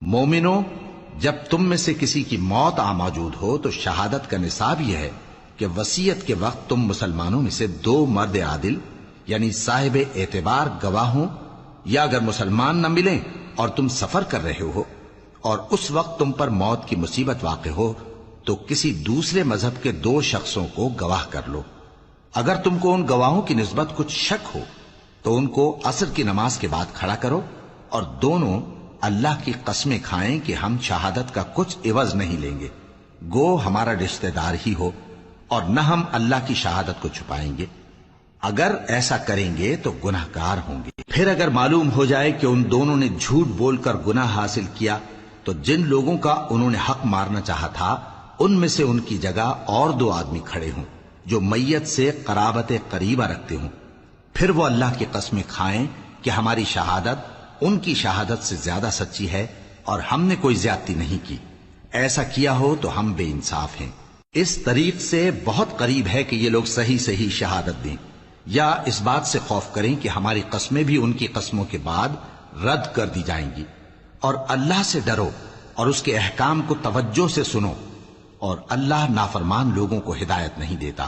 مومنو، جب تم میں سے کسی کی موت موجود ہو تو شہادت کا نصاب یہ ہے کہ وصیت کے وقت تم مسلمانوں میں سے 2 مرد عادل یعنی صاحب اعتبار گواہ ہوں، یا اگر مسلمان نہ ملیں اور تم سفر کر رہے ہو اور اس وقت تم پر موت کی مصیبت واقع ہو تو کسی دوسرے مذہب کے 2 شخصوں کو گواہ کر لو۔ اگر تم کو ان گواہوں کی نسبت کچھ شک ہو تو ان کو عصر کی نماز کے بعد کھڑا کرو اور دونوں اللہ کی قسمیں کھائیں کہ ہم شہادت کا کچھ عوض نہیں لیں گے، گو ہمارا رشتہ دار ہی ہو، اور نہ ہم اللہ کی شہادت کو چھپائیں گے۔ اگر ایسا کریں گے تو گناہ گار ہوں گے۔ پھر اگر معلوم ہو جائے کہ ان دونوں نے جھوٹ بول کر گناہ حاصل کیا تو جن لوگوں کا انہوں نے حق مارنا چاہا تھا ان میں سے ان کی جگہ اور 2 آدمی کھڑے ہوں جو میت سے قرابت قریبہ رکھتے ہوں، پھر وہ اللہ کی قسمیں کھائیں کہ ہماری شہادت ان کی شہادت سے زیادہ سچی ہے اور ہم نے کوئی زیادتی نہیں کی۔ ایسا کیا ہو تو ہم بے انصاف ہیں۔ اس طریق سے بہت قریب ہے کہ یہ لوگ صحیح صحیح شہادت دیں، یا اس بات سے خوف کریں کہ ہماری قسمیں بھی ان کی قسموں کے بعد رد کر دی جائیں گی۔ اور اللہ سے ڈرو اور اس کے احکام کو توجہ سے سنو، اور اللہ نافرمان لوگوں کو ہدایت نہیں دیتا۔